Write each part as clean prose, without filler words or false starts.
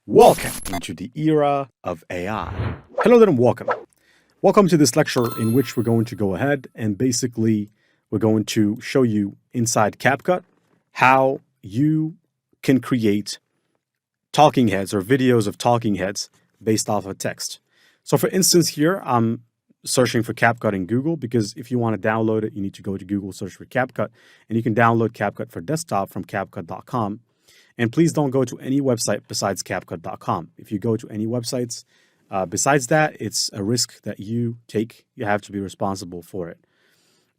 Welcome into the era of AI. Hello there and welcome. Welcome to this lecture in which we're going to go ahead and basically we're going to show you inside CapCut how you can create talking heads or videos of talking heads based off of text. So for instance here, I'm searching for CapCut in Google because if you want to download it, you need to go to Google, search for CapCut, and you can download CapCut for desktop from CapCut.com. And please don't go to any website besides CapCut.com. If you go to any websites besides that, it's a risk that you take. You have to be responsible for it.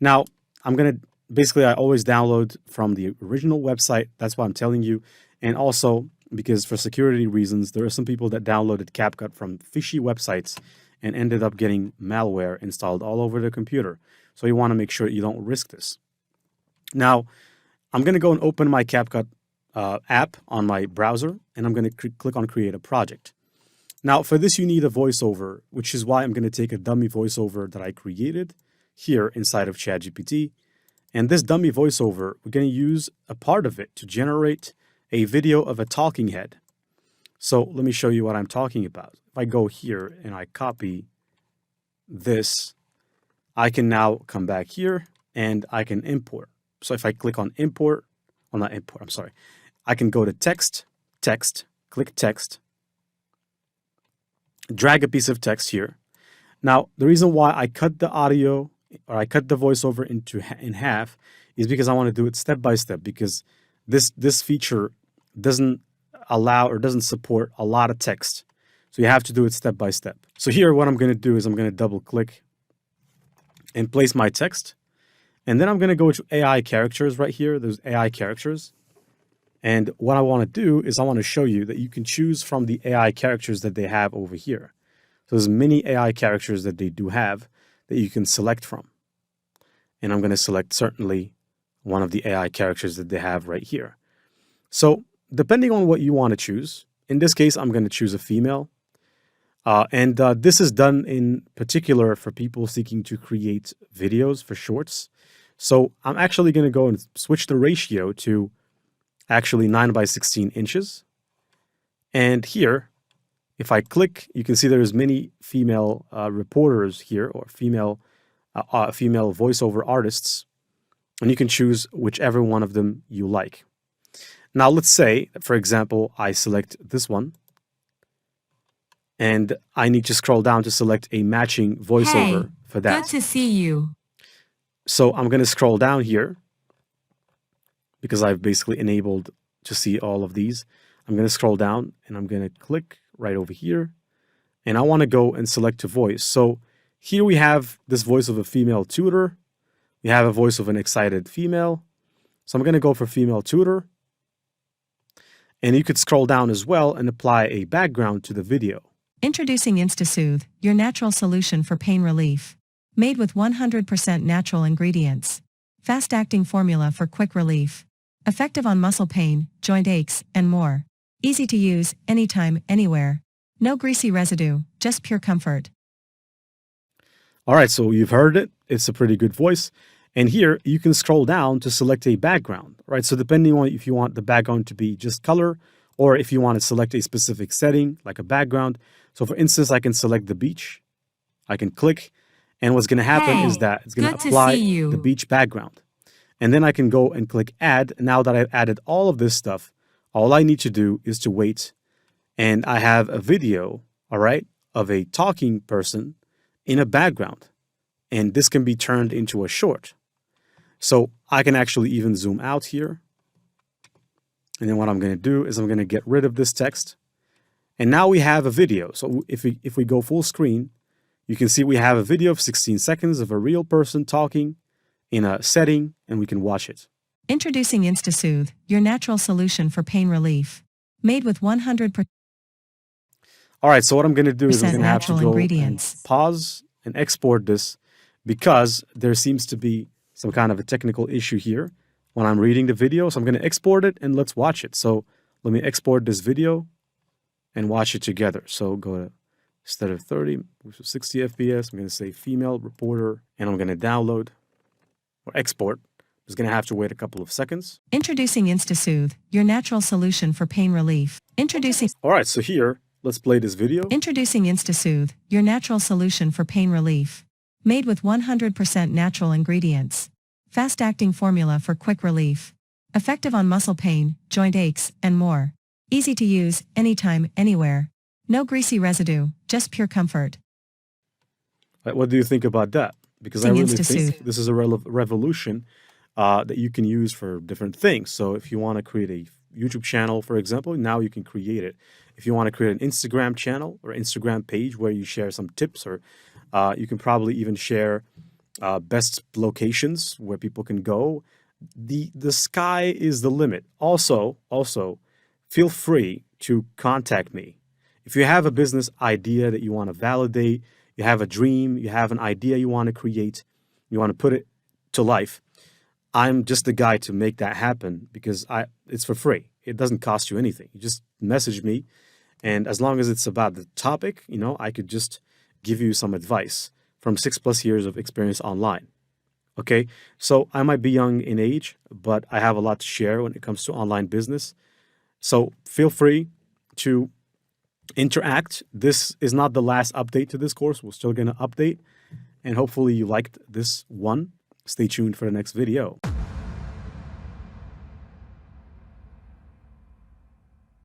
Now, I always download from the original website. That's why I'm telling you. And also, because for security reasons, there are some people that downloaded CapCut from fishy websites and ended up getting malware installed all over their computer. So you want to make sure you don't risk this. Now, I'm going to go and open my CapCut app on my browser, and I'm going to click on Create a Project. Now, for this, you need a voiceover, which is why I'm going to take a dummy voiceover that I created here inside of ChatGPT. And this dummy voiceover, we're going to use a part of it to generate a video of a talking head. So let me show you what I'm talking about. If I go here and I copy this, I can now come back here and I can import. So if I click on import, well, not import, I'm sorry. I can go to text, click text, drag a piece of text here. Now, the reason why I cut the audio or I cut the voiceover in half is because I want to do it step by step, because this feature doesn't allow or doesn't support a lot of text. So you have to do it step by step. So here, what I'm going to do is I'm going to double click and place my text. And then I'm going to go to AI characters right here. There's AI characters. And what I want to do is I want to show you that you can choose from the AI characters that they have over here. So there's many AI characters that they do have that you can select from. And I'm going to select certainly one of the AI characters that they have right here. So depending on what you want to choose, in this case, I'm going to choose a female. This is done in particular for people seeking to create videos for shorts. So I'm actually going to go and switch the ratio to actually 9 by 16 inches. And here, if I click, you can see there's many female reporters here, or female voiceover artists. And you can choose whichever one of them you like. Now, let's say, for example, I select this one. And I need to scroll down to select a matching voiceover for that. Good to see you. So I'm going to scroll down here because I've basically enabled to see all of these. I'm going to scroll down and I'm going to click right over here. And I want to go and select a voice. So here we have this voice of a female tutor. We have a voice of an excited female. So I'm going to go for female tutor. And you could scroll down as well and apply a background to the video. Introducing InstaSoothe, your natural solution for pain relief. Made with 100% natural ingredients. Fast-acting formula for quick relief. Effective on muscle pain, joint aches, and more. Easy to use, anytime, anywhere. No greasy residue, just pure comfort. All right, so you've heard it. It's a pretty good voice. And here you can scroll down to select a background, right? So depending on if you want the background to be just color or if you want to select a specific setting like a background. So for instance, I can select the beach. I can click. And what's going to happen is that it's going to apply the beach background. And then I can go and click add. Now that I've added all of this stuff, all I need to do is to wait. And I have a video, all right, of a talking person in a background. And this can be turned into a short. So I can actually even zoom out here. And then what I'm going to do is I'm going to get rid of this text. And now we have a video. So if we go full screen, you can see we have a video of 16 seconds of a real person talking in a setting, and we can watch it. Introducing InstaSoothe, your natural solution for pain relief. Made with 100%. All right, so what I'm going to do is I'm going to have to go and pause and export this because there seems to be some kind of a technical issue here when I'm reading the video. So I'm going to export it and let's watch it. So let me export this video and watch it together. So go to, instead of 30, 60 FPS, I'm going to say female reporter, and I'm going to download or export. Just going to have to wait a couple of seconds. Introducing InstaSoothe, your natural solution for pain relief. Introducing All right, so here, let's play this video. Introducing InstaSoothe, your natural solution for pain relief. Made with 100% natural ingredients. Fast-acting formula for quick relief. Effective on muscle pain, joint aches, and more. Easy to use, anytime, anywhere. No greasy residue, just pure comfort. What do you think about that? Because I Using really think InstaSoothe. this is a revolution that you can use for different things. So if you want to create a YouTube channel, for example, now you can create it. If you want to create an Instagram channel or Instagram page where you share some tips, or you can probably even share best locations where people can go. The sky is the limit. Also, feel free to contact me. If you have a business idea that you want to validate, you have a dream, you have an idea you want to create, you want to put it to life, I'm just the guy to make that happen because it's for free. It doesn't cost you anything. You just message me, and as long as it's about the topic, I could just give you some advice from 6+ years of experience online. Okay, so I might be young in age, but I have a lot to share when it comes to online business. So feel free to interact. This is not the last update to this course. We're still going to update, and hopefully you liked this one. Stay tuned for the next video.